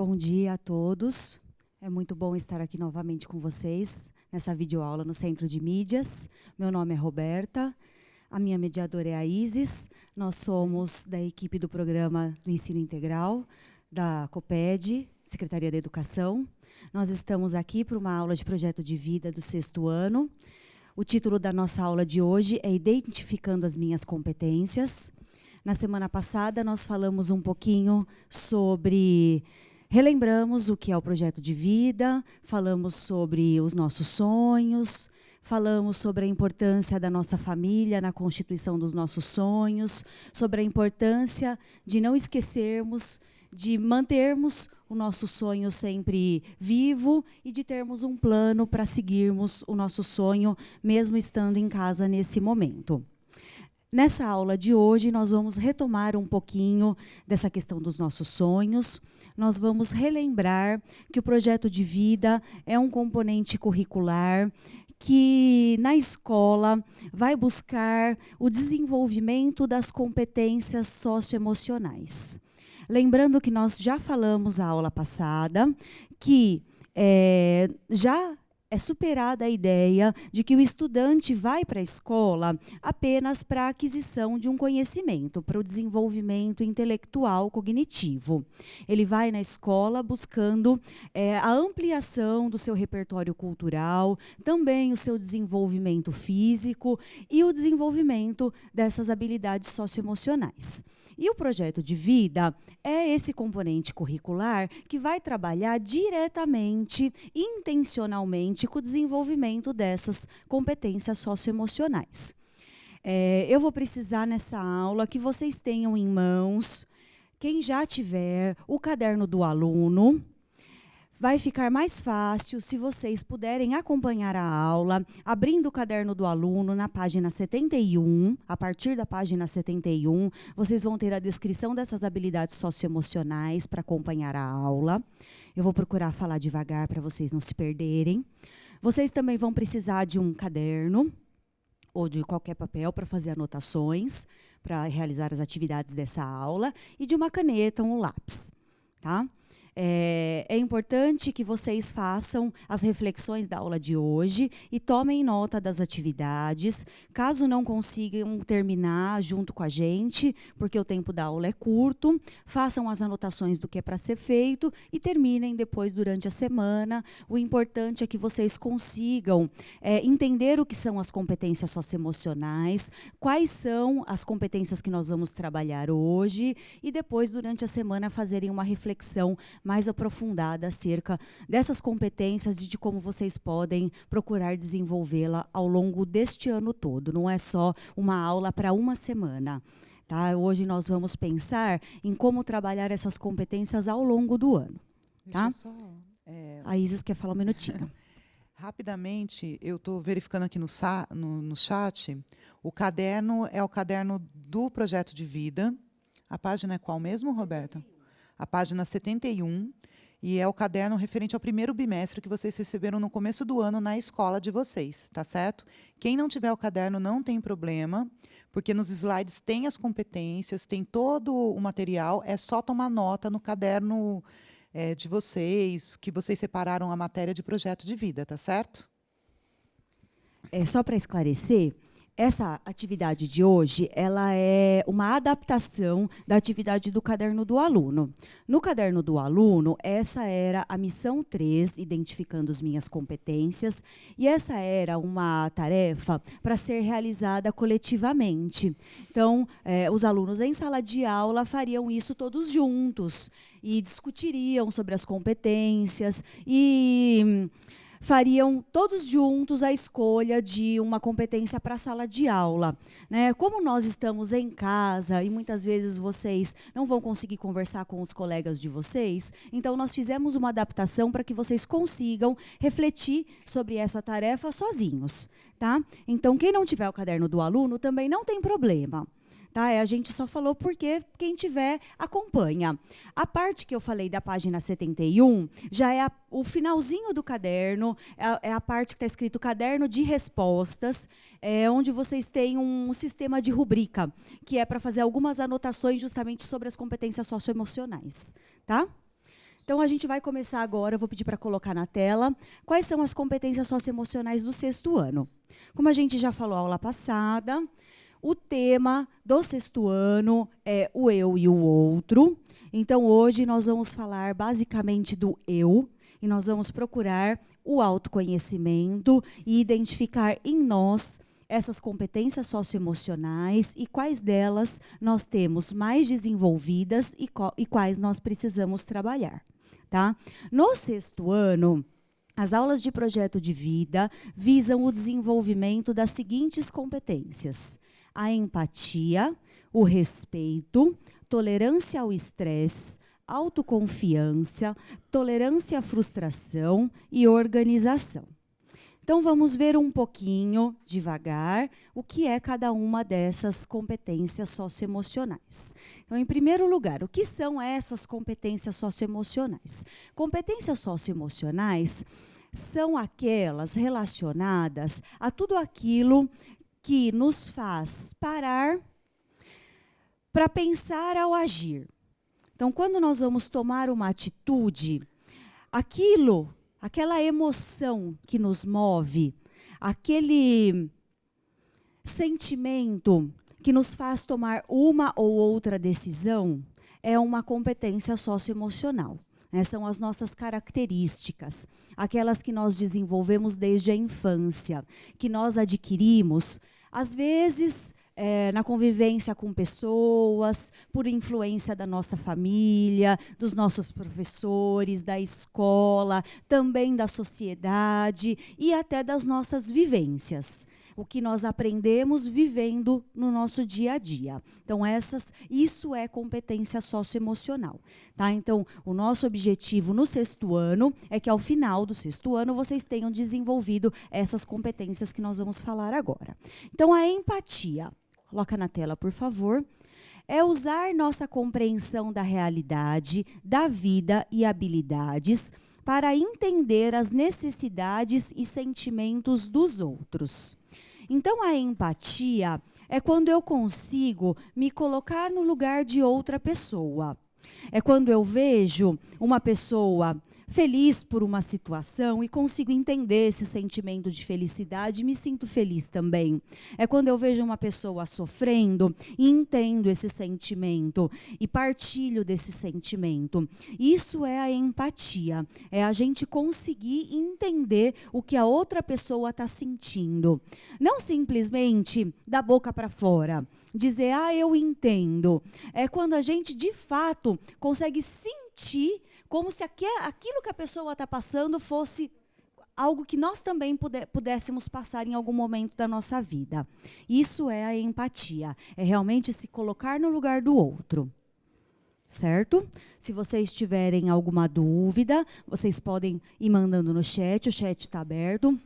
Bom dia a todos. É muito bom estar aqui novamente com vocês, nessa videoaula no Centro de Mídias. Meu nome é Roberta, a minha mediadora é a Isis. Nós somos da equipe do Programa do Ensino Integral, da COPED, Secretaria da Educação. Nós estamos aqui para uma aula de projeto de vida do 6º ano. O título da nossa aula de hoje é Identificando as Minhas Competências. Na semana passada, nós falamos um pouquinho sobre... Relembramos o que é o projeto de vida, falamos sobre os nossos sonhos, falamos sobre a importância da nossa família na constituição dos nossos sonhos, sobre a importância de não esquecermos, de mantermos o nosso sonho sempre vivo e de termos um plano para seguirmos o nosso sonho, mesmo estando em casa nesse momento. Nessa aula de hoje, nós vamos retomar um pouquinho dessa questão dos nossos sonhos. Nós vamos relembrar que o projeto de vida é um componente curricular que, na escola, vai buscar o desenvolvimento das competências socioemocionais. Lembrando que nós já falamos na aula passada que já é superada a ideia de que o estudante vai para a escola apenas para a aquisição de um conhecimento, para o desenvolvimento intelectual cognitivo. Ele vai na escola buscando a ampliação do seu repertório cultural, também o seu desenvolvimento físico e o desenvolvimento dessas habilidades socioemocionais. E o projeto de vida é esse componente curricular que vai trabalhar diretamente, intencionalmente, com o desenvolvimento dessas competências socioemocionais. Eu vou precisar, nessa aula, que vocês tenham em mãos, quem já tiver, o caderno do aluno. Vai ficar mais fácil se vocês puderem acompanhar a aula, abrindo o caderno do aluno na página 71. A partir da página 71, vocês vão ter a descrição dessas habilidades socioemocionais para acompanhar a aula. Eu vou procurar falar devagar para vocês não se perderem. Vocês também vão precisar de um caderno ou de qualquer papel para fazer anotações, para realizar as atividades dessa aula, e de uma caneta, um lápis, tá? É importante que vocês façam as reflexões da aula de hoje e tomem nota das atividades. Caso não consigam terminar junto com a gente, porque o tempo da aula é curto, façam as anotações do que é para ser feito e terminem depois durante a semana. O importante é que vocês consigam entender o que são as competências socioemocionais, quais são as competências que nós vamos trabalhar hoje e depois, durante a semana, fazerem uma reflexão mais aprofundada acerca dessas competências e de como vocês podem procurar desenvolvê-la ao longo deste ano todo. Não é só uma aula para uma semana. Tá? Hoje nós vamos pensar em como trabalhar essas competências ao longo do ano. Tá? A Isis quer falar um minutinho. Rapidamente, eu estou verificando aqui no chat, o caderno é o caderno do projeto de vida. A página é qual mesmo, Roberta? A página 71, e é o caderno referente ao primeiro bimestre que vocês receberam no começo do ano na escola de vocês, tá certo? Quem não tiver o caderno não tem problema, porque nos slides tem as competências, tem todo o material, é só tomar nota no caderno de vocês, que vocês separaram a matéria de projeto de vida, tá certo? Só para esclarecer, essa atividade de hoje, ela é uma adaptação da atividade do caderno do aluno. No caderno do aluno, essa era a missão 3, identificando as minhas competências, e essa era uma tarefa para ser realizada coletivamente. Então, os alunos em sala de aula fariam isso todos juntos, e discutiriam sobre as competências, e fariam todos juntos a escolha de uma competência para a sala de aula. Né? Como nós estamos em casa e muitas vezes vocês não vão conseguir conversar com os colegas de vocês, então nós fizemos uma adaptação para que vocês consigam refletir sobre essa tarefa sozinhos. Tá? Então, quem não tiver o caderno do aluno também não tem problema. Tá? A gente só falou porque quem tiver, acompanha. A parte que eu falei da página 71 já é o finalzinho do caderno, é a parte que está escrito caderno de respostas, onde vocês têm um sistema de rubrica, que é para fazer algumas anotações justamente sobre as competências socioemocionais. Tá? Então, a gente vai começar agora, eu vou pedir para colocar na tela, quais são as competências socioemocionais do 6º ano. Como a gente já falou aula passada, o tema do 6º ano é o eu e o outro. Então, hoje nós vamos falar basicamente do eu, e nós vamos procurar o autoconhecimento e identificar em nós essas competências socioemocionais e quais delas nós temos mais desenvolvidas e quais nós precisamos trabalhar. Tá? No 6º ano, as aulas de projeto de vida visam o desenvolvimento das seguintes competências: a empatia, o respeito, tolerância ao estresse, autoconfiança, tolerância à frustração e organização. Então, vamos ver um pouquinho, devagar, o que é cada uma dessas competências socioemocionais. Então, em primeiro lugar, o que são essas competências socioemocionais? Competências socioemocionais são aquelas relacionadas a tudo aquilo que nos faz parar para pensar ao agir. Então, quando nós vamos tomar uma atitude, aquela emoção que nos move, aquele sentimento que nos faz tomar uma ou outra decisão, é uma competência socioemocional. São as nossas características, aquelas que nós desenvolvemos desde a infância, que nós adquirimos, às vezes, na convivência com pessoas, por influência da nossa família, dos nossos professores, da escola, também da sociedade e até das nossas vivências. O que nós aprendemos vivendo no nosso dia a dia. Então, isso é competência socioemocional. Tá? Então, o nosso objetivo no 6º ano é que, ao final do 6º ano, vocês tenham desenvolvido essas competências que nós vamos falar agora. Então, a empatia. Coloca na tela, por favor. É usar nossa compreensão da realidade, da vida e habilidades para entender as necessidades e sentimentos dos outros. Então, a empatia é quando eu consigo me colocar no lugar de outra pessoa. É quando eu vejo uma pessoa feliz por uma situação e consigo entender esse sentimento de felicidade e me sinto feliz também. É quando eu vejo uma pessoa sofrendo e entendo esse sentimento e partilho desse sentimento. Isso é a empatia. É a gente conseguir entender o que a outra pessoa está sentindo. Não simplesmente da boca para fora. Dizer, eu entendo. É quando a gente, de fato, consegue sentir como se aquilo que a pessoa está passando fosse algo que nós também pudéssemos passar em algum momento da nossa vida. Isso é a empatia. É realmente se colocar no lugar do outro. Certo? Se vocês tiverem alguma dúvida, vocês podem ir mandando no chat. O chat está aberto.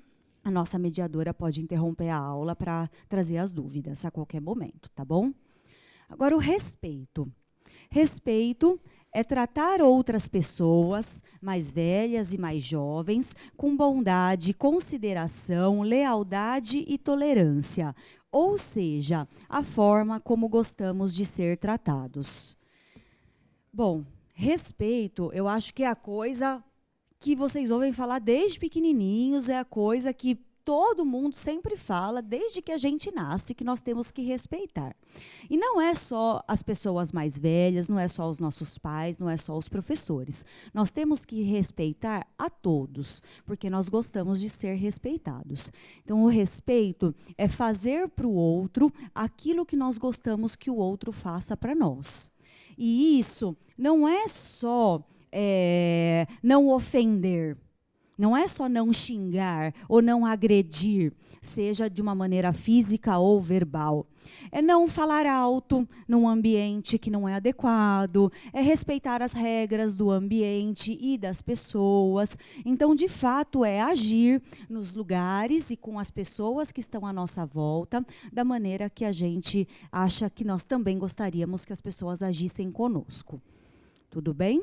A nossa mediadora pode interromper a aula para trazer as dúvidas a qualquer momento, tá bom? Agora, o respeito. Respeito é tratar outras pessoas, mais velhas e mais jovens, com bondade, consideração, lealdade e tolerância. Ou seja, a forma como gostamos de ser tratados. Bom, respeito, eu acho que é a coisa que vocês ouvem falar desde pequenininhos, é a coisa que todo mundo sempre fala, desde que a gente nasce, que nós temos que respeitar. E não é só as pessoas mais velhas, não é só os nossos pais, não é só os professores. Nós temos que respeitar a todos, porque nós gostamos de ser respeitados. Então, o respeito é fazer para o outro aquilo que nós gostamos que o outro faça para nós. E isso não é só não ofender. Não é só não xingar ou não agredir, seja de uma maneira física ou verbal. É não falar alto num ambiente que não é adequado, é respeitar as regras do ambiente e das pessoas. Então, de fato, é agir nos lugares e com as pessoas que estão à nossa volta, da maneira que a gente acha que nós também gostaríamos que as pessoas agissem conosco. Tudo bem?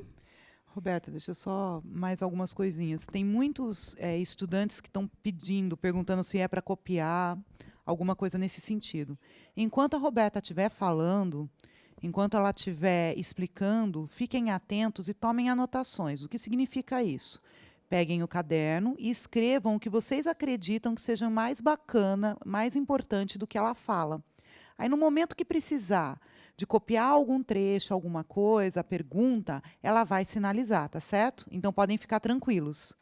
Roberta, deixa eu só mais algumas coisinhas. Tem muitos estudantes que estão perguntando se é para copiar, alguma coisa nesse sentido. Enquanto a Roberta estiver falando, Enquanto ela estiver explicando, fiquem atentos e tomem anotações. O que significa isso? Peguem o caderno e escrevam o que vocês acreditam que seja mais bacana, mais importante do que ela fala. Aí, no momento que precisar de copiar algum trecho, alguma coisa, a pergunta, ela vai sinalizar, tá certo? Então, podem ficar tranquilos.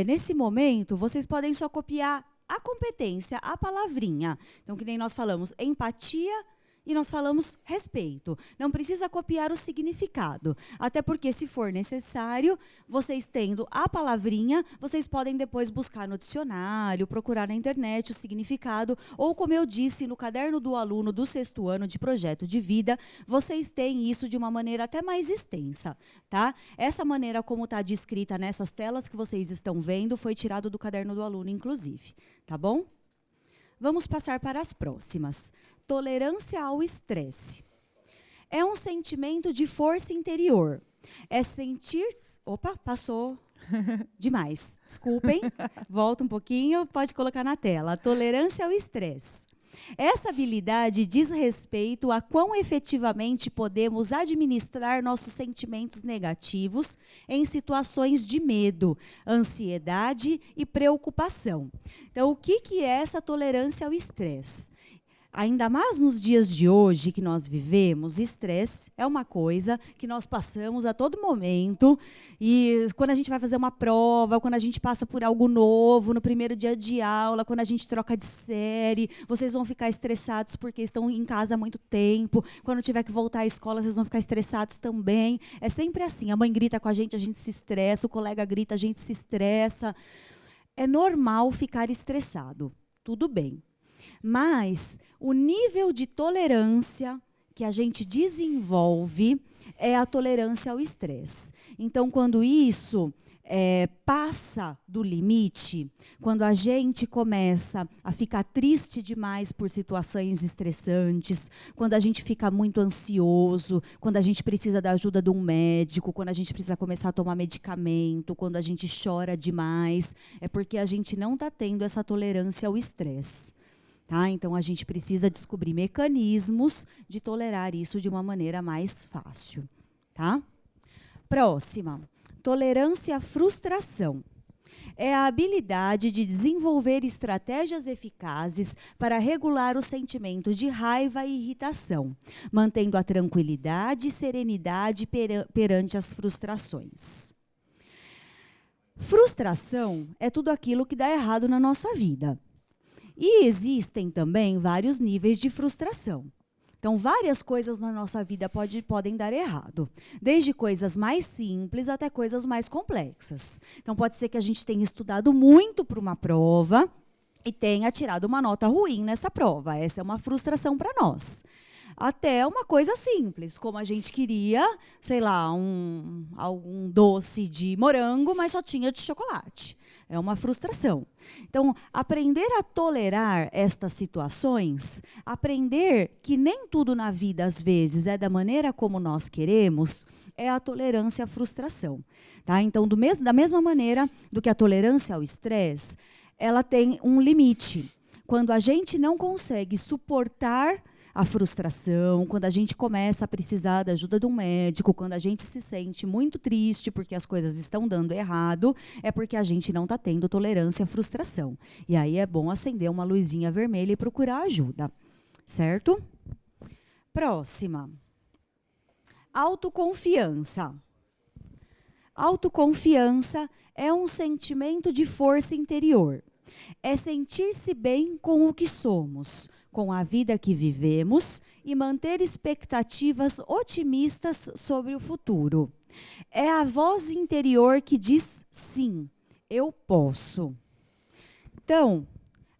Nesse momento, vocês podem só copiar a competência, a palavrinha. Então, que nem nós falamos empatia e nós falamos respeito. Não precisa copiar o significado. Até porque, se for necessário, vocês tendo a palavrinha, vocês podem depois buscar no dicionário, procurar na internet o significado, ou, como eu disse, no caderno do aluno do 6º ano de projeto de vida, vocês têm isso de uma maneira até mais extensa, tá? Essa maneira como está descrita nessas telas que vocês estão vendo, foi tirado do caderno do aluno, inclusive, tá bom? Vamos passar para as próximas. Tolerância ao estresse. É um sentimento de força interior. É sentir... Opa, passou demais. Desculpem. Volta um pouquinho, pode colocar na tela. Tolerância ao estresse. Essa habilidade diz respeito a quão efetivamente podemos administrar nossos sentimentos negativos em situações de medo, ansiedade e preocupação. Então, o que é essa tolerância ao estresse? Ainda mais nos dias de hoje que nós vivemos, estresse é uma coisa que nós passamos a todo momento. E quando a gente vai fazer uma prova, quando a gente passa por algo novo, no primeiro dia de aula, quando a gente troca de série, vocês vão ficar estressados porque estão em casa há muito tempo. Quando tiver que voltar à escola, vocês vão ficar estressados também. É sempre assim, a mãe grita com a gente se estressa, o colega grita, a gente se estressa. É normal ficar estressado, tudo bem. Mas o nível de tolerância que a gente desenvolve é a tolerância ao estresse. Então, quando isso passa do limite, quando a gente começa a ficar triste demais por situações estressantes, quando a gente fica muito ansioso, quando a gente precisa da ajuda de um médico, quando a gente precisa começar a tomar medicamento, quando a gente chora demais, é porque a gente não está tendo essa tolerância ao estresse. Tá? Então, a gente precisa descobrir mecanismos de tolerar isso de uma maneira mais fácil. Tá? Próxima. Tolerância à frustração. É a habilidade de desenvolver estratégias eficazes para regular o sentimento de raiva e irritação, mantendo a tranquilidade e serenidade perante as frustrações. Frustração é tudo aquilo que dá errado na nossa vida. E existem também vários níveis de frustração. Então, várias coisas na nossa vida podem dar errado. Desde coisas mais simples até coisas mais complexas. Então, pode ser que a gente tenha estudado muito para uma prova e tenha tirado uma nota ruim nessa prova. Essa é uma frustração para nós. Até uma coisa simples, como a gente queria, sei lá, algum doce de morango, mas só tinha de chocolate. É uma frustração. Então, aprender a tolerar estas situações, aprender que nem tudo na vida, às vezes, é da maneira como nós queremos, é a tolerância à frustração. Tá? Então, da mesma maneira do que a tolerância ao estresse, ela tem um limite. Quando a gente não consegue suportar a frustração, quando a gente começa a precisar da ajuda de um médico, quando a gente se sente muito triste porque as coisas estão dando errado, é porque a gente não está tendo tolerância à frustração. E aí é bom acender uma luzinha vermelha e procurar ajuda. Certo? Próxima. Autoconfiança. Autoconfiança é um sentimento de força interior. É sentir-se bem com o que somos, com a vida que vivemos e manter expectativas otimistas sobre o futuro. É a voz interior que diz sim, eu posso. Então,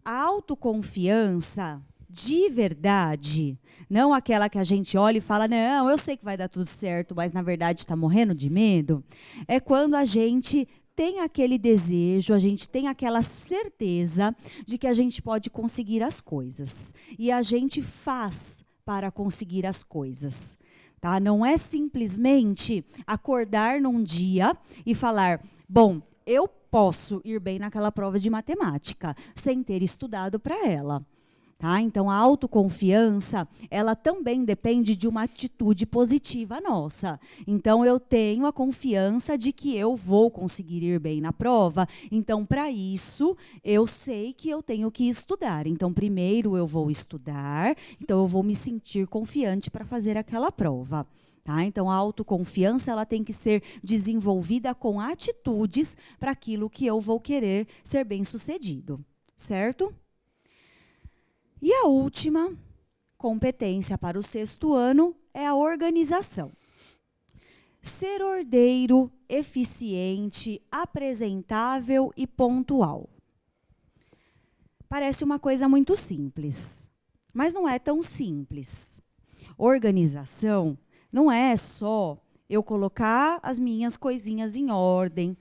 a autoconfiança de verdade, não aquela que a gente olha e fala, não, eu sei que vai dar tudo certo, mas na verdade está morrendo de medo, é quando a gente tem aquele desejo, a gente tem aquela certeza de que a gente pode conseguir as coisas. E a gente faz para conseguir as coisas. Tá? Não é simplesmente acordar num dia e falar, bom, eu posso ir bem naquela prova de matemática, sem ter estudado para ela. Tá? Então, a autoconfiança, ela também depende de uma atitude positiva nossa. Então, eu tenho a confiança de que eu vou conseguir ir bem na prova. Então, para isso, eu sei que eu tenho que estudar. Então, primeiro eu vou estudar, então eu vou me sentir confiante para fazer aquela prova. Tá? Então, a autoconfiança ela tem que ser desenvolvida com atitudes para aquilo que eu vou querer ser bem-sucedido. Certo? E a última competência para o 6º ano é a organização. Ser ordeiro, eficiente, apresentável e pontual. Parece uma coisa muito simples, mas não é tão simples. Organização não é só eu colocar as minhas coisinhas em ordem.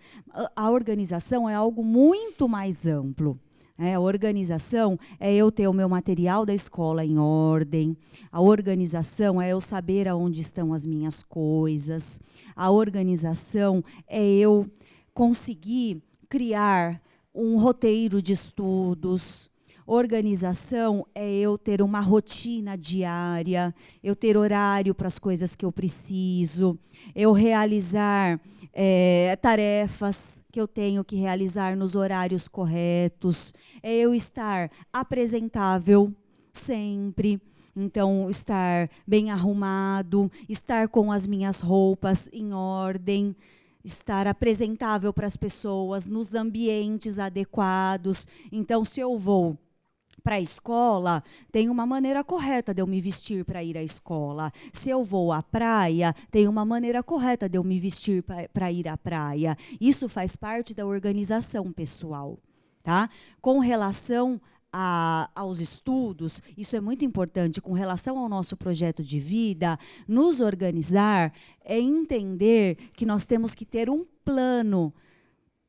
A organização é algo muito mais amplo. A organização é eu ter o meu material da escola em ordem. A organização é eu saber aonde estão as minhas coisas. A organização é eu conseguir criar um roteiro de estudos. Organização é eu ter uma rotina diária, eu ter horário para as coisas que eu preciso, eu realizar tarefas que eu tenho que realizar nos horários corretos, é eu estar apresentável sempre, então estar bem arrumado, estar com as minhas roupas em ordem, estar apresentável para as pessoas, nos ambientes adequados. Então, se eu vou para a escola, tem uma maneira correta de eu me vestir para ir à escola. Se eu vou à praia, tem uma maneira correta de eu me vestir para ir à praia. Isso faz parte da organização pessoal. Tá? Com relação aos estudos, isso é muito importante, com relação ao nosso projeto de vida, nos organizar é entender que nós temos que ter um plano.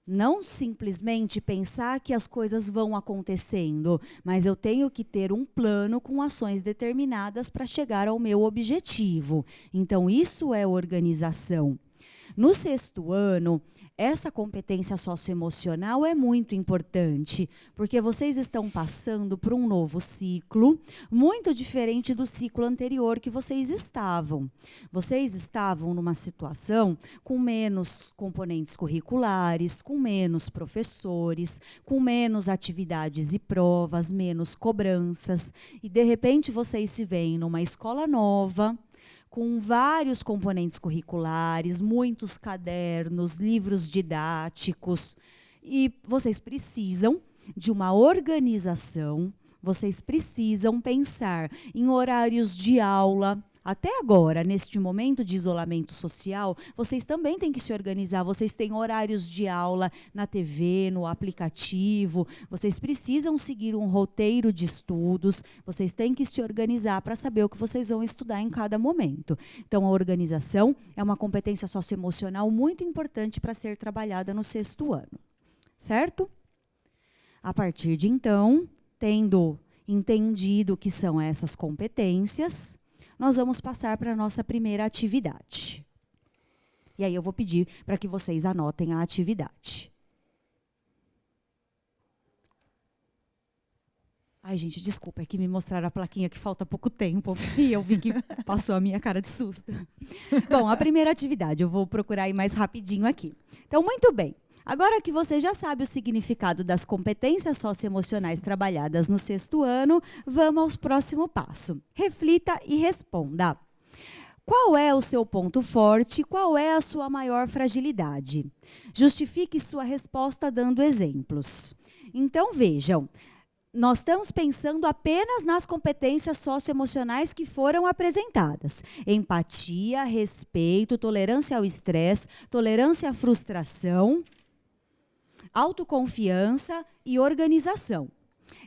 Não simplesmente pensar que as coisas vão acontecendo, mas eu tenho que ter um plano com ações determinadas para chegar ao meu objetivo. Então, isso é organização. No 6º ano, essa competência socioemocional é muito importante, porque vocês estão passando por um novo ciclo, muito diferente do ciclo anterior que vocês estavam. Vocês estavam numa situação com menos componentes curriculares, com menos professores, com menos atividades e provas, menos cobranças, e de repente vocês se veem numa escola nova, com vários componentes curriculares, muitos cadernos, livros didáticos. E vocês precisam de uma organização, vocês precisam pensar em horários de aula. Até agora, neste momento de isolamento social, vocês também têm que se organizar. Vocês têm horários de aula na TV, no aplicativo. Vocês precisam seguir um roteiro de estudos. Vocês têm que se organizar para saber o que vocês vão estudar em cada momento. Então, a organização é uma competência socioemocional muito importante para ser trabalhada no 6º ano. Certo? A partir de então, tendo entendido o que são essas competências, nós vamos passar para a nossa primeira atividade. E aí eu vou pedir para que vocês anotem a atividade. Ai, gente, desculpa, é que me mostraram a plaquinha que falta pouco tempo e eu vi que passou a minha cara de susto. Bom, a primeira atividade, eu vou procurar ir mais rapidinho aqui. Então, muito bem. Agora que você já sabe o significado das competências socioemocionais trabalhadas no 6º ano, vamos ao próximo passo. Reflita e responda. Qual é o seu ponto forte? Qual é a sua maior fragilidade? Justifique sua resposta dando exemplos. Então, vejam, nós estamos pensando apenas nas competências socioemocionais que foram apresentadas. Empatia, respeito, tolerância ao estresse, tolerância à frustração, autoconfiança e organização.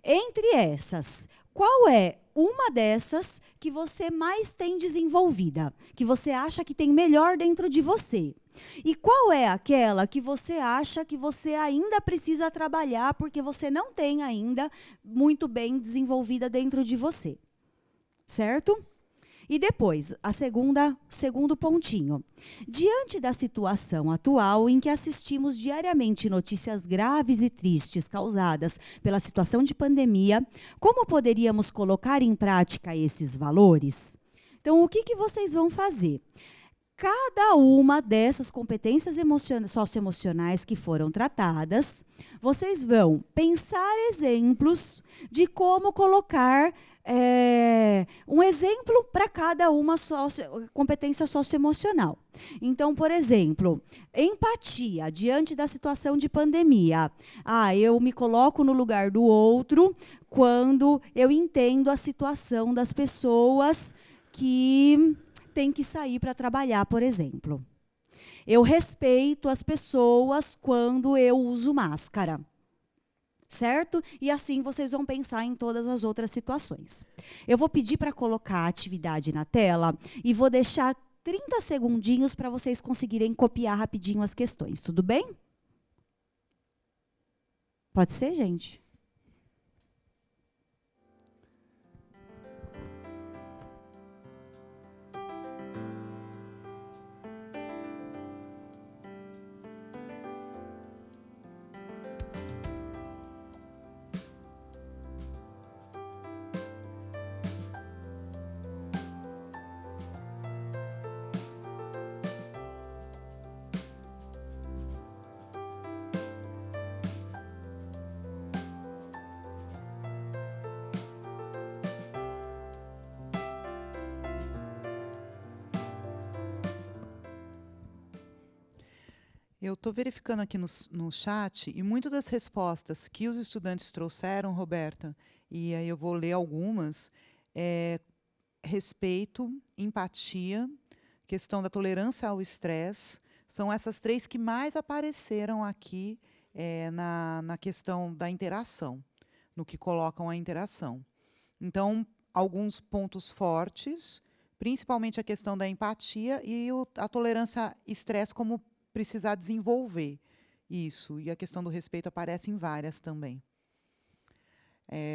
Entre essas, qual é uma dessas que você mais tem desenvolvida, que você acha que tem melhor dentro de você? E qual é aquela que você acha que você ainda precisa trabalhar porque você não tem ainda muito bem desenvolvida dentro de você? Certo? E depois, segundo pontinho. Diante da situação atual em que assistimos diariamente notícias graves e tristes causadas pela situação de pandemia, como poderíamos colocar em prática esses valores? Então, o que vocês vão fazer? Cada uma dessas competências socioemocionais que foram tratadas, vocês vão pensar exemplos de como colocar um exemplo para cada uma competência socioemocional. Então, por exemplo, empatia diante da situação de pandemia. Eu me coloco no lugar do outro quando eu entendo a situação das pessoas que têm que sair para trabalhar, por exemplo. Eu respeito as pessoas quando eu uso máscara. Certo? E assim vocês vão pensar em todas as outras situações. Eu vou pedir para colocar a atividade na tela e vou deixar 30 segundinhos para vocês conseguirem copiar rapidinho as questões. Tudo bem? Pode ser, gente? Eu estou verificando aqui no chat, e muitas das respostas que os estudantes trouxeram, Roberta, e aí eu vou ler algumas, respeito, empatia, questão da tolerância ao estresse, são essas 3 que mais apareceram aqui na questão da interação, no que colocam a interação. Então, alguns pontos fortes, principalmente a questão da empatia e a tolerância ao estresse como precisar desenvolver isso. E a questão do respeito aparece em várias também.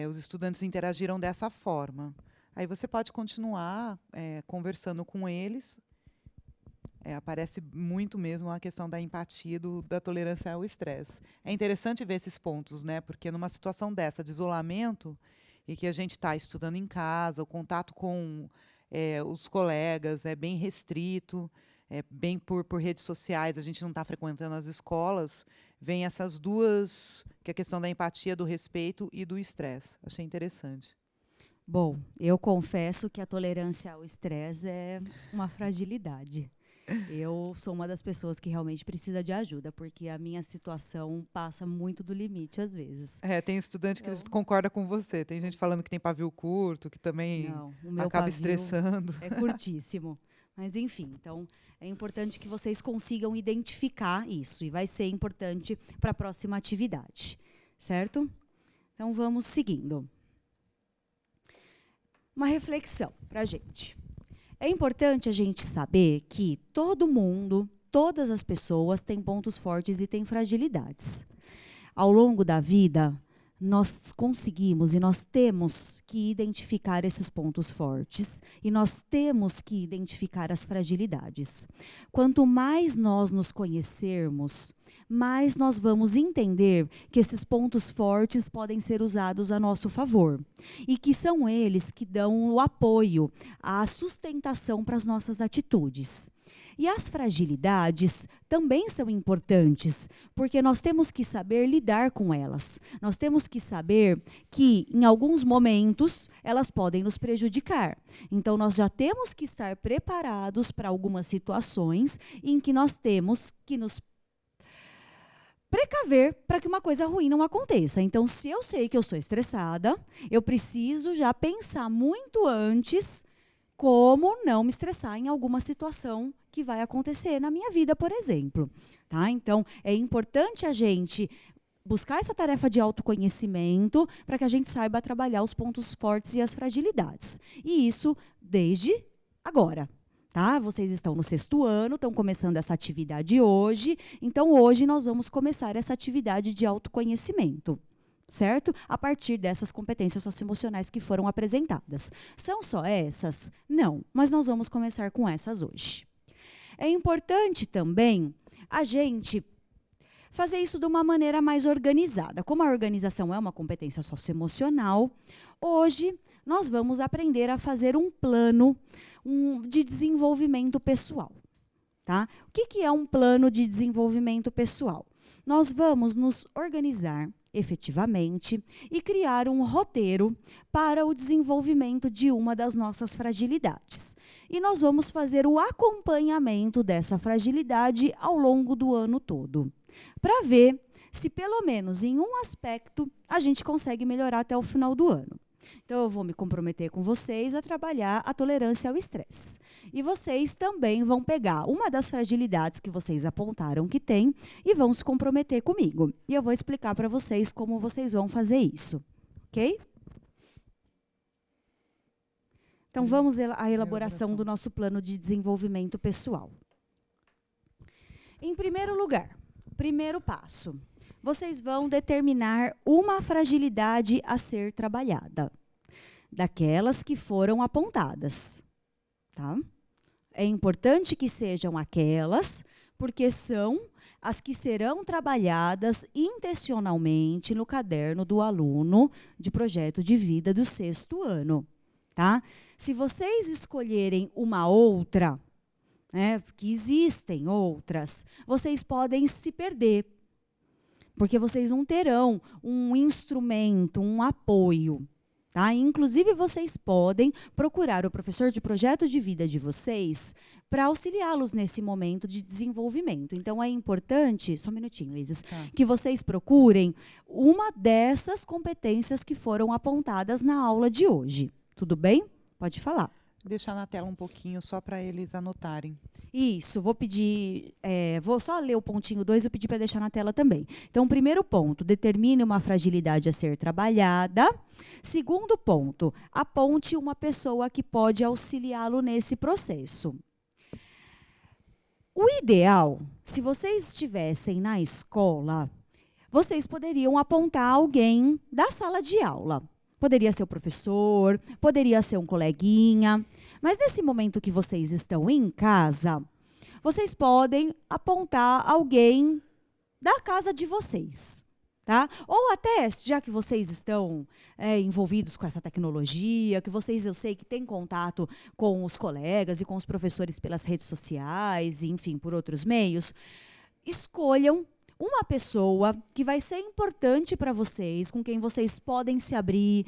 Os estudantes interagiram dessa forma. Aí você pode continuar conversando com eles. Aparece muito mesmo a questão da empatia, da tolerância ao estresse. É interessante ver esses pontos, né? Porque numa situação dessa, de isolamento, e que a gente está estudando em casa, o contato com os colegas é bem restrito, bem por redes sociais, a gente não está frequentando as escolas, vem essas duas, que é a questão da empatia, do respeito e do estresse. Achei interessante. Bom, eu confesso que a tolerância ao estresse é uma fragilidade. Eu sou uma das pessoas que realmente precisa de ajuda, porque a minha situação passa muito do limite, às vezes. Tem estudante que concorda com você. Tem gente falando que tem pavio curto, que também acaba estressando. É curtíssimo. Mas, enfim, então, é importante que vocês consigam identificar isso. E vai ser importante para a próxima atividade. Certo? Então, vamos seguindo. Uma reflexão para a gente. É importante a gente saber que todo mundo, todas as pessoas têm pontos fortes e têm fragilidades. Ao longo da vida, nós conseguimos e nós temos que identificar esses pontos fortes e nós temos que identificar as fragilidades. Quanto mais nós nos conhecermos, mais nós vamos entender que esses pontos fortes podem ser usados a nosso favor e que são eles que dão o apoio, a sustentação para as nossas atitudes. E as fragilidades também são importantes, porque nós temos que saber lidar com elas. Nós temos que saber que, em alguns momentos, elas podem nos prejudicar. Então, nós já temos que estar preparados para algumas situações em que nós temos que nos precaver para que uma coisa ruim não aconteça. Então, se eu sei que eu sou estressada, eu preciso já pensar muito antes como não me estressar em alguma situação que vai acontecer na minha vida, por exemplo. Tá? Então, é importante a gente buscar essa tarefa de autoconhecimento para que a gente saiba trabalhar os pontos fortes e as fragilidades. E isso desde agora. Tá? Vocês estão no 6º ano, estão começando essa atividade hoje. Então, hoje nós vamos começar essa atividade de autoconhecimento. certo? A partir dessas competências socioemocionais que foram apresentadas. São só essas? Não, mas nós vamos começar com essas hoje. É importante também a gente fazer isso de uma maneira mais organizada. Como a organização é uma competência socioemocional, hoje nós vamos aprender a fazer um plano de desenvolvimento pessoal. Tá? O que é um plano de desenvolvimento pessoal? Nós vamos nos organizar efetivamente e criar um roteiro para o desenvolvimento de uma das nossas fragilidades. E nós vamos fazer o acompanhamento dessa fragilidade ao longo do ano todo, para ver se pelo menos em um aspecto a gente consegue melhorar até o final do ano. Então, eu vou me comprometer com vocês a trabalhar a tolerância ao estresse. E vocês também vão pegar uma das fragilidades que vocês apontaram que tem e vão se comprometer comigo. E eu vou explicar para vocês como vocês vão fazer isso. Ok? Então, vamos à elaboração do nosso plano de desenvolvimento pessoal. Em primeiro lugar, primeiro passo. Vocês vão determinar uma fragilidade a ser trabalhada, daquelas que foram apontadas. Tá? É importante que sejam aquelas, porque são as que serão trabalhadas intencionalmente no caderno do aluno de projeto de vida do 6º ano. Tá? Se vocês escolherem uma outra, porque existem outras, vocês podem se perder. Porque vocês não terão um instrumento, um apoio. Tá? Inclusive, vocês podem procurar o professor de projeto de vida de vocês para auxiliá-los nesse momento de desenvolvimento. Então, é importante, só um minutinho, Isis, que vocês procurem uma dessas competências que foram apontadas na aula de hoje. Tudo bem? Pode falar. Deixar na tela um pouquinho, só para eles anotarem. Isso, vou pedir, vou só ler o pontinho 2 e pedir para deixar na tela também. Então, primeiro ponto, determine uma fragilidade a ser trabalhada. Segundo ponto, aponte uma pessoa que pode auxiliá-lo nesse processo. O ideal, se vocês estivessem na escola, vocês poderiam apontar alguém da sala de aula. Poderia ser o professor, poderia ser um coleguinha. Mas nesse momento que vocês estão em casa, vocês podem apontar alguém da casa de vocês. Tá? Ou até, já que vocês estão envolvidos com essa tecnologia, que vocês, eu sei que têm contato com os colegas e com os professores pelas redes sociais, enfim, por outros meios, escolham uma pessoa que vai ser importante para vocês, com quem vocês podem se abrir,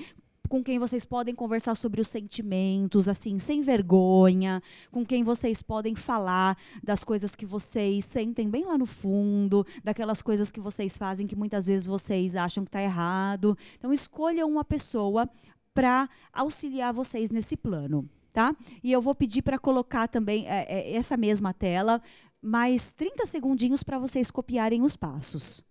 com quem vocês podem conversar sobre os sentimentos, assim, sem vergonha, com quem vocês podem falar das coisas que vocês sentem bem lá no fundo, daquelas coisas que vocês fazem que muitas vezes vocês acham que está errado. Então, escolham uma pessoa para auxiliar vocês nesse plano, tá? E eu vou pedir para colocar também essa mesma tela, mais 30 segundinhos para vocês copiarem os passos.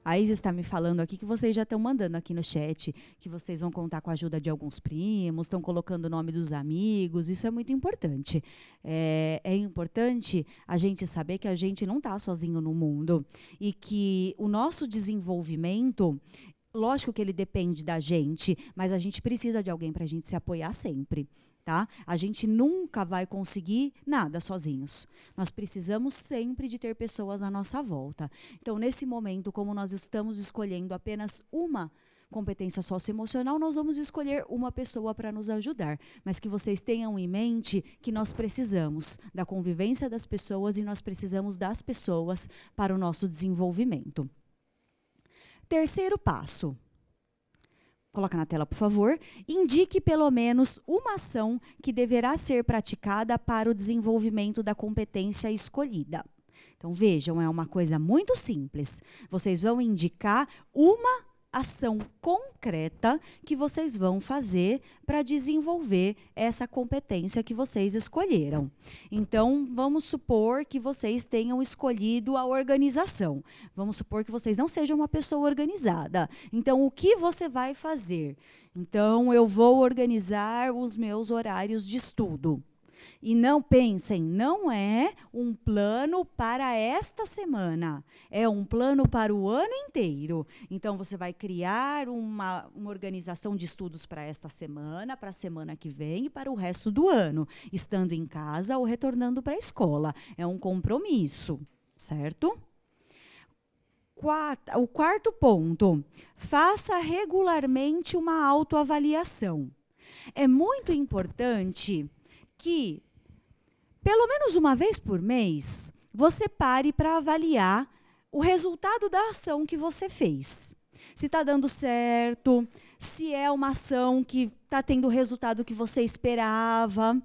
A Isis está me falando aqui que vocês já estão mandando aqui no chat, que vocês vão contar com a ajuda de alguns primos, estão colocando o nome dos amigos, isso é muito importante. É importante a gente saber que a gente não está sozinho no mundo e que o nosso desenvolvimento, lógico que ele depende da gente, mas a gente precisa de alguém para a gente se apoiar sempre. Tá? A gente nunca vai conseguir nada sozinhos. Nós precisamos sempre de ter pessoas à nossa volta. Então, nesse momento, como nós estamos escolhendo apenas uma competência socioemocional, nós vamos escolher uma pessoa para nos ajudar. Mas que vocês tenham em mente que nós precisamos da convivência das pessoas e nós precisamos das pessoas para o nosso desenvolvimento. Terceiro passo. Coloca na tela, por favor. Indique pelo menos uma ação que deverá ser praticada para o desenvolvimento da competência escolhida. Então, vejam, é uma coisa muito simples. Vocês vão indicar uma ação concreta que vocês vão fazer para desenvolver essa competência que vocês escolheram. Então, vamos supor que vocês tenham escolhido a organização. Vamos supor que vocês não sejam uma pessoa organizada. Então, o que você vai fazer? Então, eu vou organizar os meus horários de estudo. E não pensem, não é um plano para esta semana, é um plano para o ano inteiro. Então, você vai criar uma organização de estudos para esta semana, para a semana que vem e para o resto do ano, estando em casa ou retornando para a escola. É um compromisso, certo? O quarto ponto, faça regularmente uma autoavaliação. É muito importante que, pelo menos uma vez por mês, você pare para avaliar o resultado da ação que você fez. Se está dando certo, se é uma ação que está tendo o resultado que você esperava.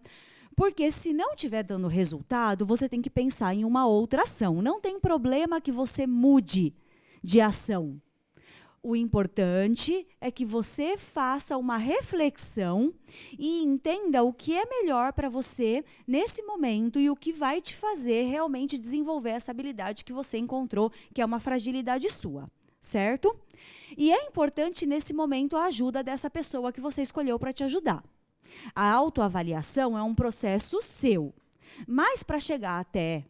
Porque se não estiver dando resultado, você tem que pensar em uma outra ação. Não tem problema que você mude de ação. O importante é que você faça uma reflexão e entenda o que é melhor para você nesse momento e o que vai te fazer realmente desenvolver essa habilidade que você encontrou, que é uma fragilidade sua, certo? E é importante nesse momento a ajuda dessa pessoa que você escolheu para te ajudar. A autoavaliação é um processo seu, mas para chegar até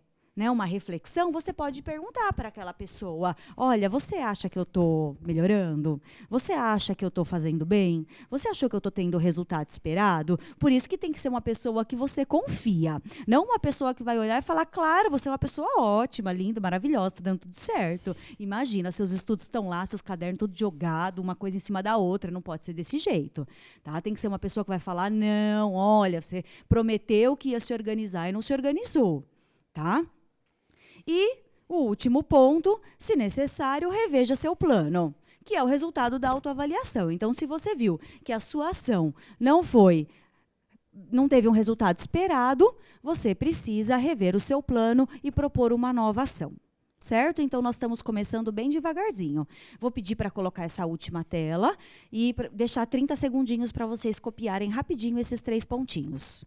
uma reflexão, você pode perguntar para aquela pessoa, olha, você acha que eu estou melhorando? Você acha que eu estou fazendo bem? Você achou que eu estou tendo o resultado esperado? Por isso que tem que ser uma pessoa que você confia, não uma pessoa que vai olhar e falar, claro, você é uma pessoa ótima, linda, maravilhosa, está dando tudo certo. Imagina, seus estudos estão lá, seus cadernos tudo jogado, uma coisa em cima da outra, não pode ser desse jeito. Tá? Tem que ser uma pessoa que vai falar, não, olha, você prometeu que ia se organizar e não se organizou. Tá? E o último ponto, se necessário, reveja seu plano, que é o resultado da autoavaliação. Então, se você viu que a sua ação não teve um resultado esperado, você precisa rever o seu plano e propor uma nova ação. Certo? Então, nós estamos começando bem devagarzinho. Vou pedir para colocar essa última tela e deixar 30 segundinhos para vocês copiarem rapidinho esses 3 pontinhos.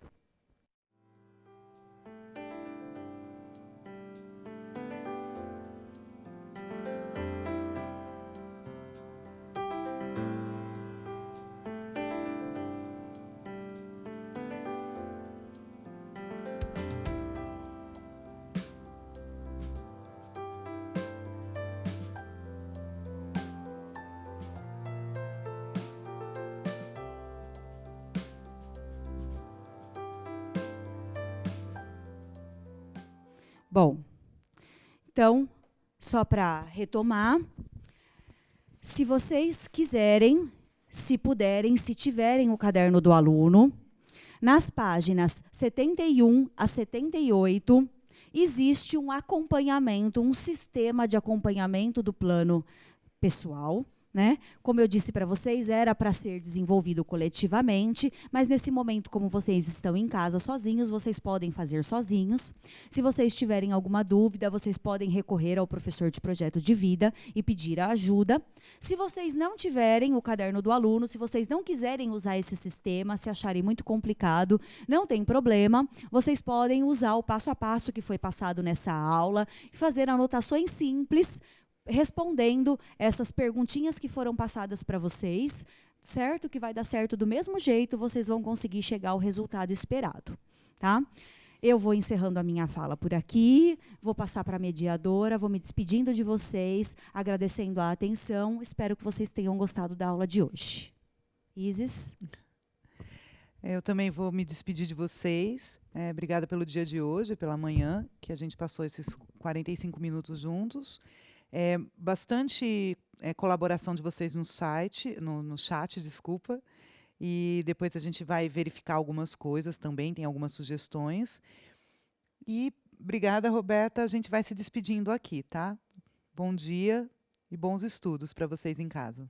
Bom, então, só para retomar, se vocês quiserem, se puderem, se tiverem o caderno do aluno, nas páginas 71 a 78, existe um acompanhamento, um sistema de acompanhamento do plano pessoal. Né? Como eu disse para vocês, era para ser desenvolvido coletivamente, mas nesse momento, como vocês estão em casa sozinhos, vocês podem fazer sozinhos. Se vocês tiverem alguma dúvida, vocês podem recorrer ao professor de projeto de vida e pedir a ajuda. Se vocês não tiverem o caderno do aluno, se vocês não quiserem usar esse sistema, se acharem muito complicado, não tem problema. Vocês podem usar o passo a passo que foi passado nessa aula e fazer anotações simples, respondendo essas perguntinhas que foram passadas para vocês, certo? Que vai dar certo do mesmo jeito, vocês vão conseguir chegar ao resultado esperado, tá? Eu vou encerrando a minha fala por aqui, vou passar para a mediadora, vou me despedindo de vocês, agradecendo a atenção, espero que vocês tenham gostado da aula de hoje. Isis? Eu também vou me despedir de vocês. Obrigada pelo dia de hoje, pela manhã, que a gente passou esses 45 minutos juntos. Bastante colaboração de vocês no site, no chat, desculpa. E depois a gente vai verificar algumas coisas também, tem algumas sugestões. E obrigada, Roberta. A gente vai se despedindo aqui, tá? Bom dia e bons estudos para vocês em casa.